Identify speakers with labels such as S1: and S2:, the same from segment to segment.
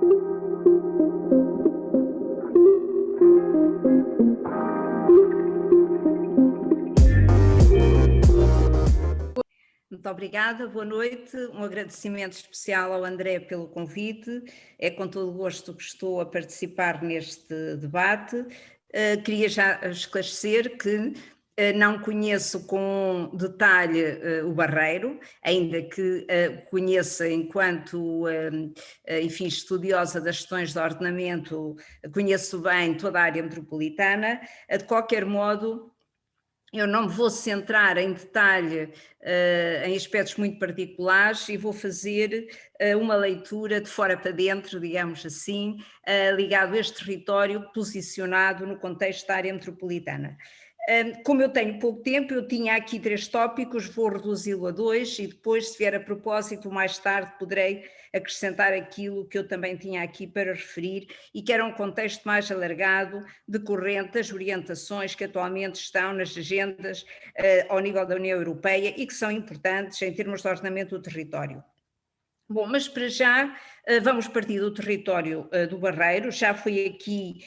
S1: Muito obrigada, boa noite. Um agradecimento especial ao André pelo convite. É com todo o gosto que estou a participar neste debate. Queria já esclarecer que não conheço com detalhe o Barreiro, ainda que conheça enquanto, enfim, estudiosa das questões de ordenamento, conheço bem toda a área metropolitana. De qualquer modo, eu não me vou centrar em detalhe em aspectos muito particulares e vou fazer uma leitura de fora para dentro, digamos assim, ligado a este território posicionado no contexto da área metropolitana. Como eu tenho pouco tempo, eu tinha aqui 3 tópicos, vou reduzi-lo a 2 e depois, se vier a propósito, mais tarde poderei acrescentar aquilo que eu também tinha aqui para referir e que era um contexto mais alargado, decorrente das orientações que atualmente estão nas agendas ao nível da União Europeia e que são importantes em termos de ordenamento do território. Bom, mas para já vamos partir do território do Barreiro, já foi aqui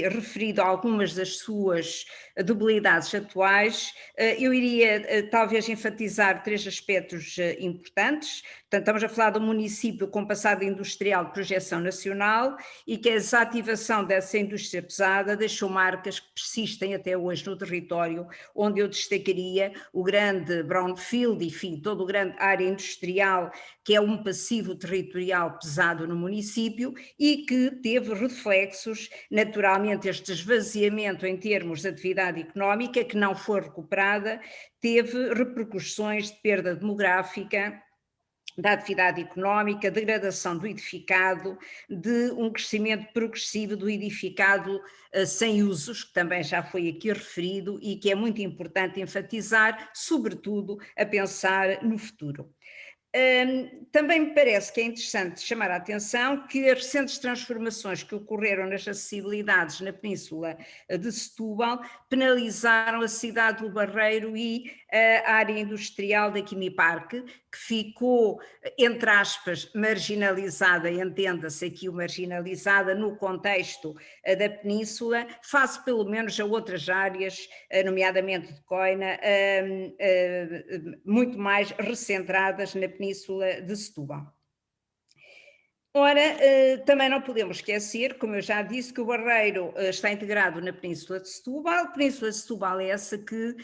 S1: referido algumas das suas debilidades atuais. Eu iria talvez enfatizar 3 aspectos importantes. Portanto, estamos a falar de um município com passado industrial de projeção nacional e que a desativação dessa indústria pesada deixou marcas que persistem até hoje no território, onde eu destacaria o grande brownfield, enfim, toda a grande área industrial, que é um passivo territorial pesado no município e que teve reflexos, naturalmente este esvaziamento em termos de atividade económica, que não foi recuperada, teve repercussões de perda demográfica, da atividade económica, degradação do edificado, de um crescimento progressivo do edificado sem usos, que também já foi aqui referido e que é muito importante enfatizar, sobretudo a pensar no futuro. Também me parece que é interessante chamar a atenção que as recentes transformações que ocorreram nas acessibilidades na Península de Setúbal penalizaram a cidade do Barreiro e a área industrial da Quimiparque, que ficou, entre aspas, marginalizada, entenda-se aqui o marginalizada no contexto da Península, face pelo menos a outras áreas, nomeadamente de Coina, muito mais recentradas na Península de Setúbal. Ora, também não podemos esquecer, como eu já disse, que o Barreiro está integrado na Península de Setúbal. A Península de Setúbal é essa que,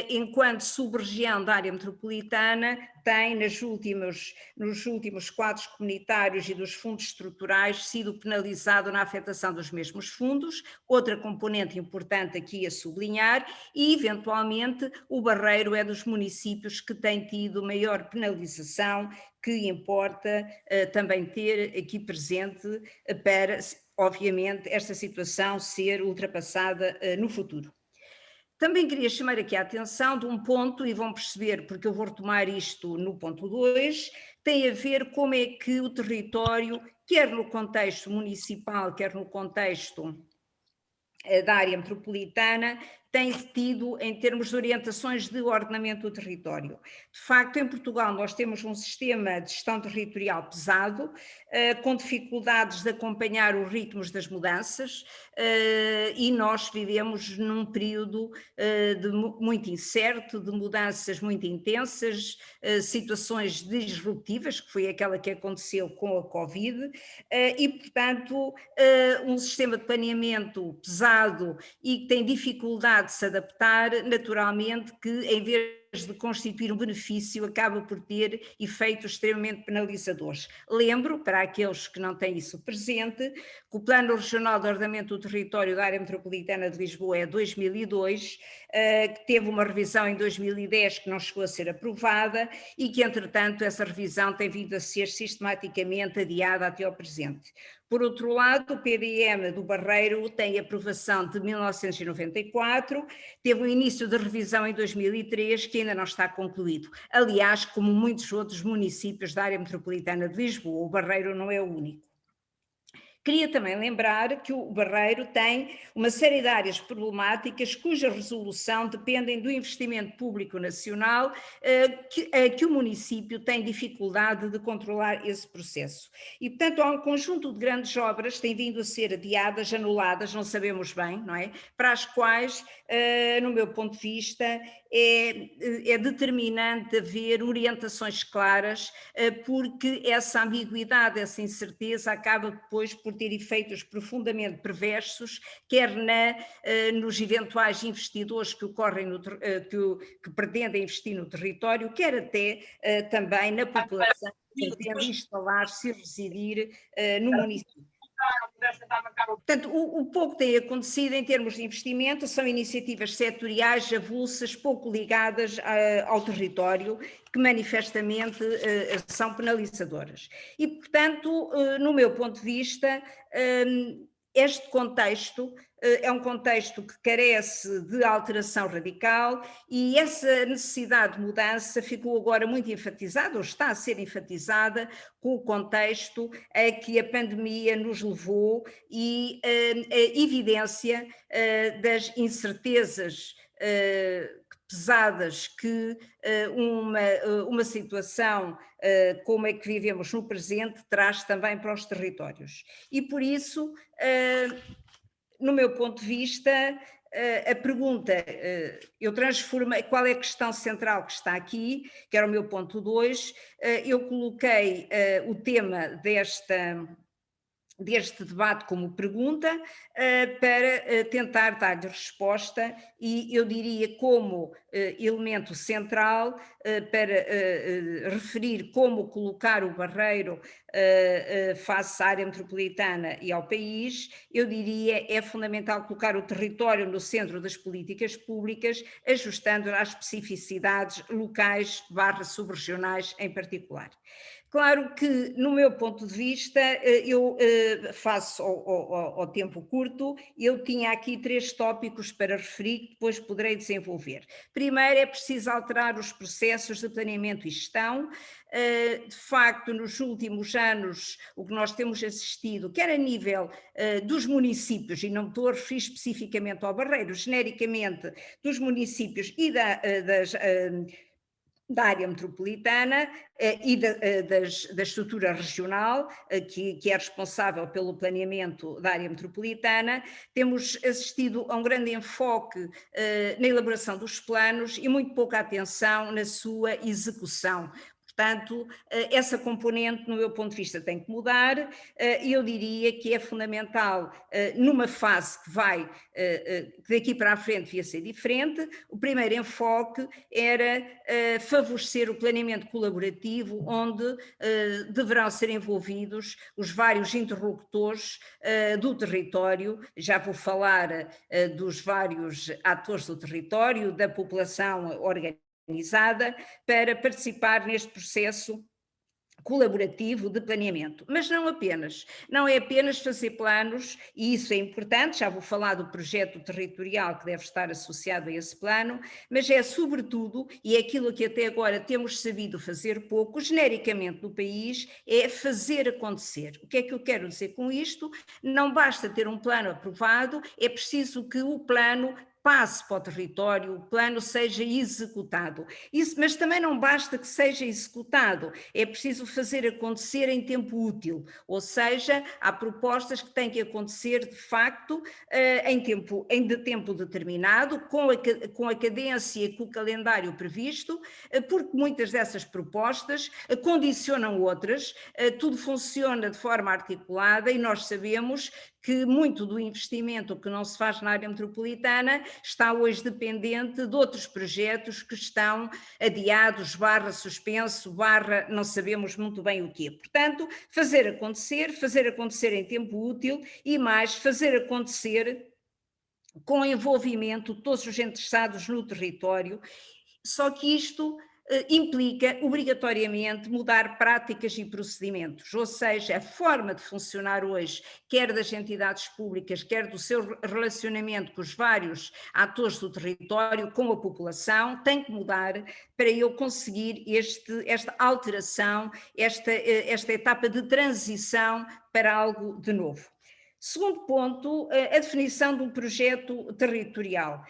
S1: enquanto sub-região da área metropolitana, tem nos últimos quadros comunitários e dos fundos estruturais sido penalizado na afetação dos mesmos fundos, outra componente importante aqui a sublinhar, e eventualmente o Barreiro é dos municípios que tem tido maior penalização, que importa também ter aqui presente para, obviamente, esta situação ser ultrapassada no futuro. Também queria chamar aqui a atenção de um ponto, e vão perceber, porque eu vou retomar isto no ponto 2, tem a ver como é que o território, quer no contexto municipal, quer no contexto da área metropolitana, tem tido em termos de orientações de ordenamento do território. De facto, em Portugal nós temos um sistema de gestão territorial pesado, com dificuldades de acompanhar os ritmos das mudanças, e nós vivemos num período muito incerto, de mudanças muito intensas, situações disruptivas, que foi aquela que aconteceu com a Covid, e portanto um sistema de planeamento pesado e que tem dificuldade de se adaptar, naturalmente que em vez de constituir um benefício, acaba por ter efeitos extremamente penalizadores. Lembro, para aqueles que não têm isso presente, que o Plano Regional de Ordenamento do Território da Área Metropolitana de Lisboa é 2002, que teve uma revisão em 2010 que não chegou a ser aprovada e que, entretanto, essa revisão tem vindo a ser sistematicamente adiada até ao presente. Por outro lado, o PDM do Barreiro tem aprovação de 1994, teve um início de revisão em 2003, que ainda não está concluído. Aliás, como muitos outros municípios da área metropolitana de Lisboa, o Barreiro não é o único. Queria também lembrar que o Barreiro tem uma série de áreas problemáticas cuja resolução dependem do investimento público nacional, que o município tem dificuldade de controlar esse processo. E, portanto, há um conjunto de grandes obras que têm vindo a ser adiadas, anuladas, não sabemos bem, não é? Para as quais, no meu ponto de vista, é determinante haver orientações claras, porque essa ambiguidade, essa incerteza acaba depois por ter efeitos profundamente perversos, quer nos eventuais investidores que ocorrem que pretendem investir no território, quer até também na população que pretende instalar-se e residir no município. Portanto, o pouco que tem acontecido em termos de investimento são iniciativas setoriais avulsas, pouco ligadas ao território, que manifestamente são penalizadoras. E, portanto, no meu ponto de vista, este contexto é um contexto que carece de alteração radical e essa necessidade de mudança ficou agora muito enfatizada, ou está a ser enfatizada, com o contexto a que a pandemia nos levou e a evidência das incertezas pesadas que uma situação como é que vivemos no presente traz também para os territórios. E por isso, no meu ponto de vista, a pergunta, eu transformei, qual é a questão central que está aqui, que era o meu ponto 2, eu coloquei o tema deste debate como pergunta, para tentar dar-lhe resposta e eu diria como elemento central para referir como colocar o Barreiro face à área metropolitana e ao país, eu diria é fundamental colocar o território no centro das políticas públicas, ajustando às especificidades locais / subregionais em particular. Claro que, no meu ponto de vista, eu faço ao tempo curto, eu tinha aqui 3 tópicos para referir que depois poderei desenvolver. Primeiro, é preciso alterar os processos de planeamento e gestão. De facto, nos últimos anos, o que nós temos assistido, quer a nível dos municípios, e não me estou a referir especificamente ao Barreiro, genericamente dos municípios e da área metropolitana e da estrutura regional, que é responsável pelo planeamento da área metropolitana, temos assistido a um grande enfoque na elaboração dos planos e muito pouca atenção na sua execução. Portanto, essa componente, no meu ponto de vista, tem que mudar e eu diria que é fundamental, numa fase que daqui para a frente devia ser diferente, o primeiro enfoque era favorecer o planeamento colaborativo, onde deverão ser envolvidos os vários interlocutores do território, já vou falar dos vários atores do território, da população organizada, para participar neste processo colaborativo de planeamento, mas não é apenas fazer planos, e isso é importante, já vou falar do projeto territorial que deve estar associado a esse plano, mas é sobretudo, e é aquilo que até agora temos sabido fazer pouco, genericamente no país, é fazer acontecer. O que é que eu quero dizer com isto? Não basta ter um plano aprovado, é preciso que o plano passe para o território, o plano seja executado. Mas também não basta que seja executado, é preciso fazer acontecer em tempo útil, ou seja, há propostas que têm que acontecer de facto de tempo determinado, com a cadência e com o calendário previsto, porque muitas dessas propostas condicionam outras, tudo funciona de forma articulada e nós sabemos que muito do investimento que não se faz na área metropolitana está hoje dependente de outros projetos que estão adiados, suspenso, não sabemos muito bem o quê. Portanto, fazer acontecer em tempo útil e mais, fazer acontecer com envolvimento de todos os interessados no território, só que isto implica obrigatoriamente mudar práticas e procedimentos, ou seja, a forma de funcionar hoje, quer das entidades públicas, quer do seu relacionamento com os vários atores do território, com a população, tem que mudar para eu conseguir esta alteração, esta etapa de transição para algo de novo. Segundo ponto, a definição de um projeto territorial.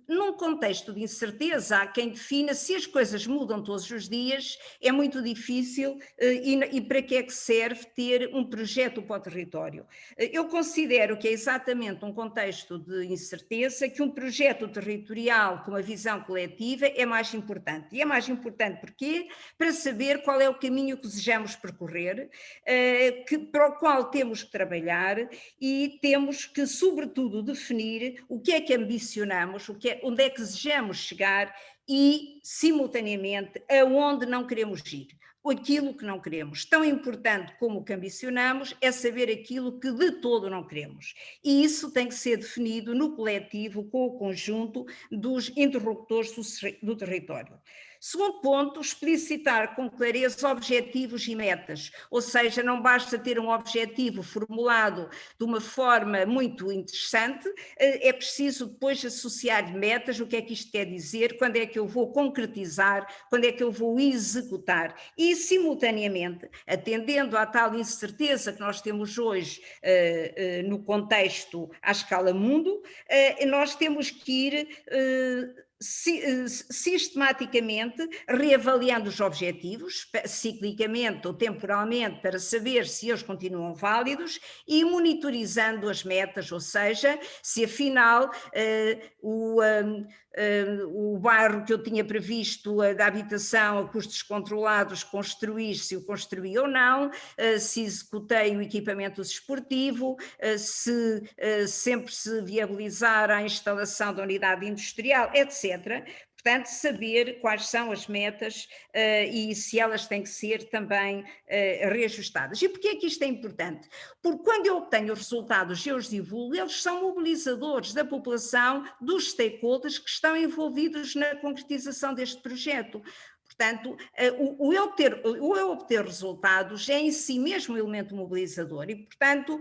S1: Num contexto de incerteza, há quem defina se as coisas mudam todos os dias, é muito difícil e para que é que serve ter um projeto para o território. Eu considero que é exatamente um contexto de incerteza que um projeto territorial com uma visão coletiva é mais importante. E é mais importante porquê? Para saber qual é o caminho que desejamos percorrer, para o qual temos que trabalhar e temos que, sobretudo, definir o que é que ambicionamos, onde é que desejamos chegar e, simultaneamente, aonde não queremos ir. Aquilo que não queremos. Tão importante como o que ambicionamos é saber aquilo que de todo não queremos. E isso tem que ser definido no coletivo, com o conjunto dos interlocutores do território. Segundo ponto, explicitar com clareza objetivos e metas, ou seja, não basta ter um objetivo formulado de uma forma muito interessante, é preciso depois associar metas, o que é que isto quer dizer, quando é que eu vou concretizar, quando é que eu vou executar e, simultaneamente, atendendo à tal incerteza que nós temos hoje no contexto à escala mundo, nós temos que ir sistematicamente reavaliando os objetivos, ciclicamente ou temporalmente, para saber se eles continuam válidos e monitorizando as metas, ou seja, se afinal o bairro que eu tinha previsto da habitação a custos controlados construir, se o construí ou não, se executei o equipamento desportivo, se sempre se viabilizar a instalação da unidade industrial, etc. Portanto, saber quais são as metas e se elas têm que ser também reajustadas. E porquê é que isto é importante? Porque quando eu obtenho os resultados e eu os divulgo, eles são mobilizadores da população, dos stakeholders que estão envolvidos na concretização deste projeto. Portanto, o eu obter resultados é em si mesmo um elemento mobilizador e, portanto,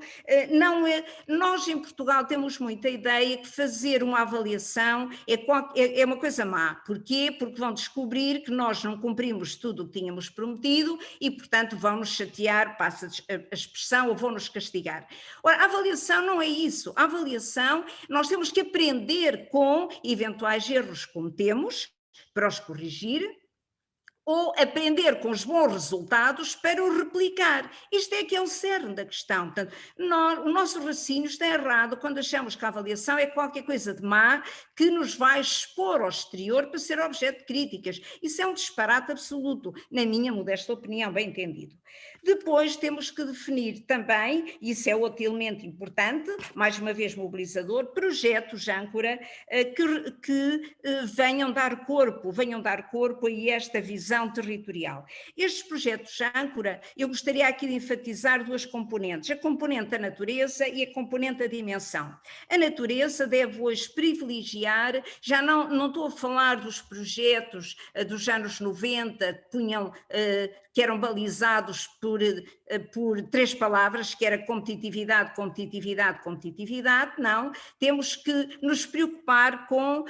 S1: nós em Portugal temos muita ideia que fazer uma avaliação é uma coisa má. Porquê? Porque vão descobrir que nós não cumprimos tudo o que tínhamos prometido e, portanto, vão-nos chatear, passa a expressão, ou vão-nos castigar. Ora, a avaliação não é isso. A avaliação, nós temos que aprender com eventuais erros que cometemos para os corrigir, ou aprender com os bons resultados para o replicar. Isto é que é o cerne da questão. Portanto, o nosso raciocínio está errado quando achamos que a avaliação é qualquer coisa de má que nos vai expor ao exterior para ser objeto de críticas. Isso é um disparate absoluto, na minha modesta opinião, bem entendido. Depois temos que definir também, e isso é outro elemento importante, mais uma vez mobilizador, projetos âncora que venham dar corpo a esta visão territorial. Estes projetos âncora, eu gostaria aqui de enfatizar duas componentes, a componente da natureza e a componente da dimensão. A natureza deve hoje privilegiar, já não estou a falar dos projetos dos anos 90, que eram balizados por três palavras, que era competitividade, competitividade, competitividade, não, temos que nos preocupar com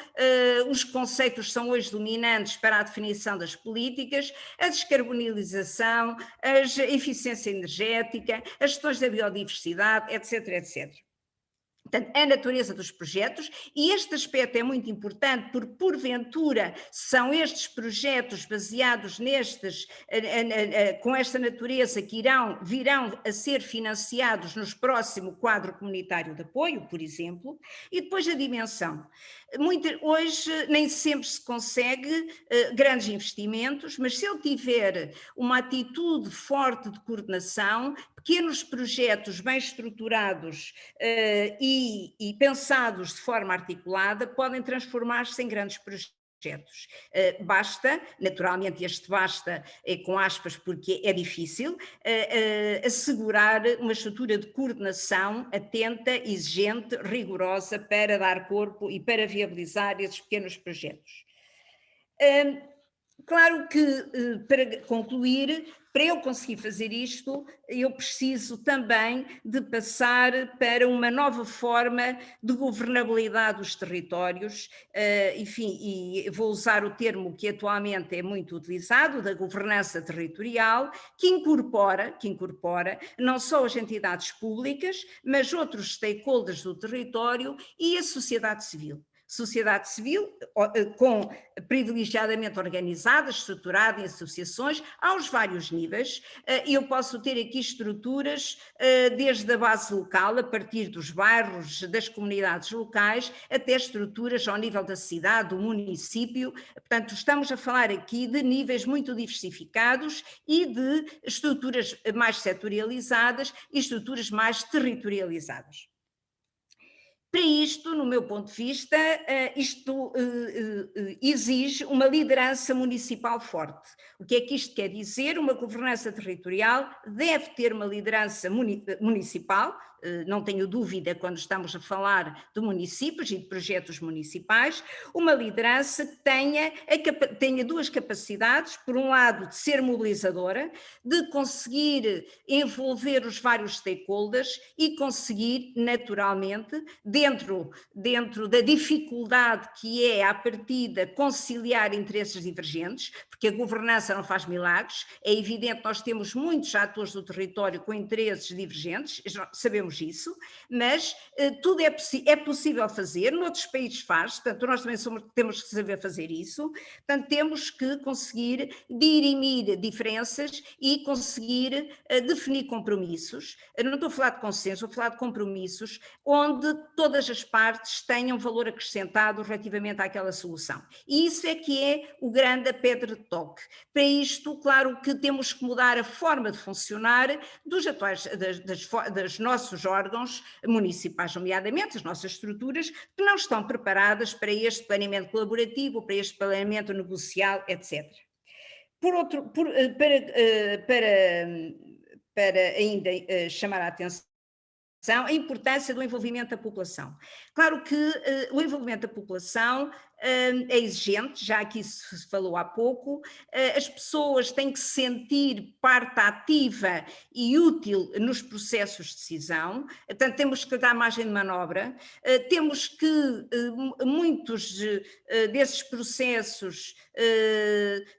S1: os conceitos que são hoje dominantes para a definição das políticas, a descarbonização, a eficiência energética, as questões da biodiversidade, etc, etc. Portanto, a natureza dos projetos, e este aspecto é muito importante porque, porventura, são estes projetos baseados com esta natureza que virão a ser financiados no próximo quadro comunitário de apoio, por exemplo, e depois a dimensão. Hoje nem sempre se consegue grandes investimentos, mas se eu tiver uma atitude forte de coordenação, pequenos projetos bem estruturados e pensados de forma articulada podem transformar-se em grandes projetos. Basta, naturalmente este basta é com aspas porque é difícil, assegurar uma estrutura de coordenação atenta, exigente, rigorosa para dar corpo e para viabilizar esses pequenos projetos. Claro que, para concluir, para eu conseguir fazer isto, eu preciso também de passar para uma nova forma de governabilidade dos territórios, enfim, e vou usar o termo que atualmente é muito utilizado, da governança territorial, que incorpora não só as entidades públicas, mas outros stakeholders do território e a sociedade civil. Sociedade civil com privilegiadamente organizada, estruturada em associações, aos vários níveis. Eu posso ter aqui estruturas desde a base local, a partir dos bairros, das comunidades locais, até estruturas ao nível da cidade, do município. Portanto, estamos a falar aqui de níveis muito diversificados e de estruturas mais setorializadas e estruturas mais territorializadas. Para isto, no meu ponto de vista, isto exige uma liderança municipal forte. O que é que isto quer dizer? Uma governança territorial deve ter uma liderança municipal, não tenho dúvida quando estamos a falar de municípios e de projetos municipais, uma liderança que tenha duas capacidades: por um lado, de ser mobilizadora, de conseguir envolver os vários stakeholders e conseguir, naturalmente, dentro da dificuldade que é, à partida, conciliar interesses divergentes, porque a governança não faz milagres, é evidente que nós temos muitos atores do território com interesses divergentes, sabemos isso, mas tudo é possível fazer, noutros países faz, portanto nós também temos que saber fazer isso, portanto temos que conseguir dirimir diferenças e conseguir definir compromissos. Eu não estou a falar de consenso, estou a falar de compromissos onde todas as partes tenham valor acrescentado relativamente àquela solução. E isso é que é o grande pedra de toque. Para isto, claro que temos que mudar a forma de funcionar dos nossos órgãos municipais, nomeadamente as nossas estruturas, que não estão preparadas para este planeamento colaborativo, para este planeamento negocial, etc. Para ainda chamar a atenção a importância do envolvimento da população. Claro que o envolvimento da população é exigente, já aqui se falou há pouco, as pessoas têm que se sentir parte ativa e útil nos processos de decisão, portanto temos que dar margem de manobra, temos que muitos desses processos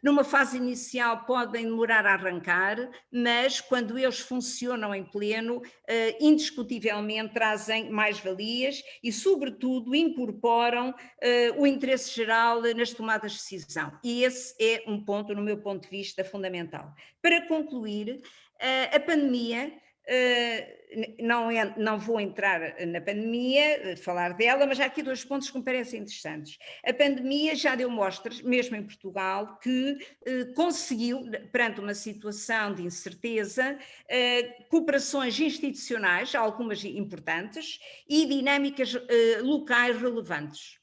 S1: numa fase inicial podem demorar a arrancar, mas quando eles funcionam em pleno, indiscutivelmente trazem mais-valias e, sobretudo, incorporam o interesse geral nas tomadas de decisão. E esse é um ponto, no meu ponto de vista, fundamental. Para concluir, a pandemia, não vou entrar na pandemia, falar dela, mas há aqui dois pontos que me parecem interessantes. A pandemia já deu mostras, mesmo em Portugal, que conseguiu, perante uma situação de incerteza, cooperações institucionais, algumas importantes, e dinâmicas locais relevantes.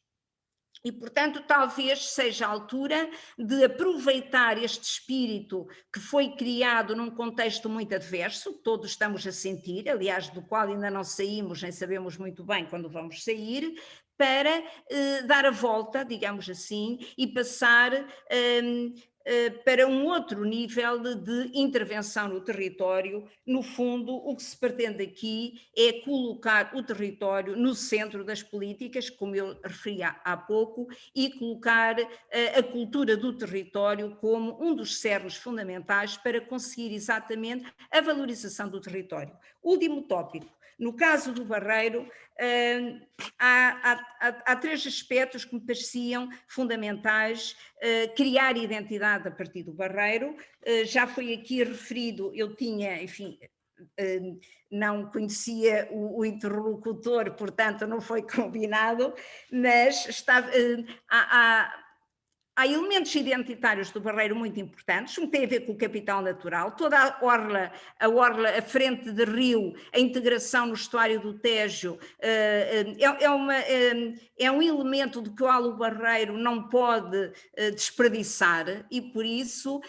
S1: E, portanto, talvez seja a altura de aproveitar este espírito que foi criado num contexto muito adverso, todos estamos a sentir, aliás, do qual ainda não saímos, nem sabemos muito bem quando vamos sair, para dar a volta, digamos assim, e passar para um outro nível de intervenção no território. No fundo, o que se pretende aqui é colocar o território no centro das políticas, como eu referi há pouco, e colocar a cultura do território como um dos cernos fundamentais para conseguir exatamente a valorização do território. Último tópico. No caso do Barreiro, há três aspectos que me pareciam fundamentais: criar identidade a partir do Barreiro. Já foi aqui referido, eu tinha, enfim, não conhecia o interlocutor, portanto não foi combinado, mas há elementos identitários do Barreiro muito importantes, um tem a ver com o capital natural, toda a frente de rio, a integração no estuário do Tejo, é um elemento do qual o Barreiro não pode desperdiçar e, por isso,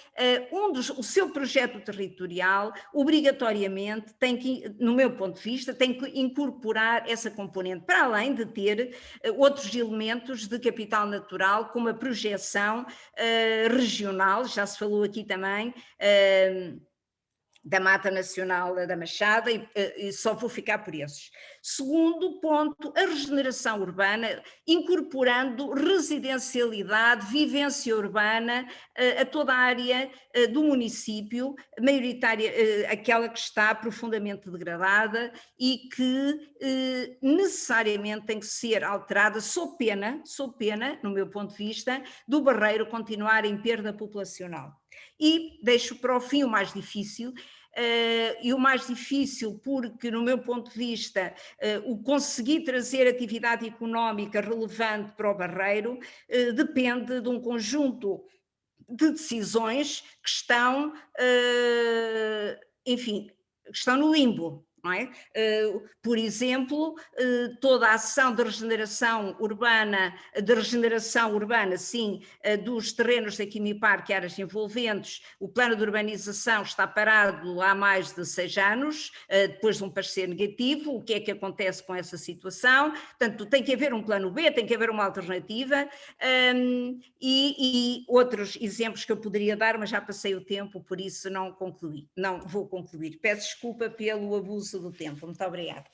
S1: o seu projeto territorial, obrigatoriamente, tem que, no meu ponto de vista, tem que incorporar essa componente, para além de ter outros elementos de capital natural, como a projeção regeneração regional, já se falou aqui também, da Mata Nacional da Machada, e só vou ficar por esses. Segundo ponto, a regeneração urbana, incorporando residencialidade, vivência urbana a toda a área do município, maioritária, aquela que está profundamente degradada e que necessariamente tem que ser alterada, sob pena, no meu ponto de vista, do Barreiro continuar em perda populacional. E deixo para o fim o mais difícil, e o mais difícil porque, no meu ponto de vista, o conseguir trazer atividade económica relevante para o Barreiro depende de um conjunto de decisões que estão, enfim, estão no limbo. Não é? Por exemplo, toda a ação de regeneração urbana, sim, dos terrenos da Quimiparque e áreas envolventes, o plano de urbanização está parado há mais de 6 anos, depois de um parecer negativo. O que é que acontece com essa situação? Portanto, tem que haver um plano B, tem que haver uma alternativa, e outros exemplos que eu poderia dar, mas já passei o tempo, por isso não vou concluir. Peço desculpa pelo abuso do tempo. Muito obrigada.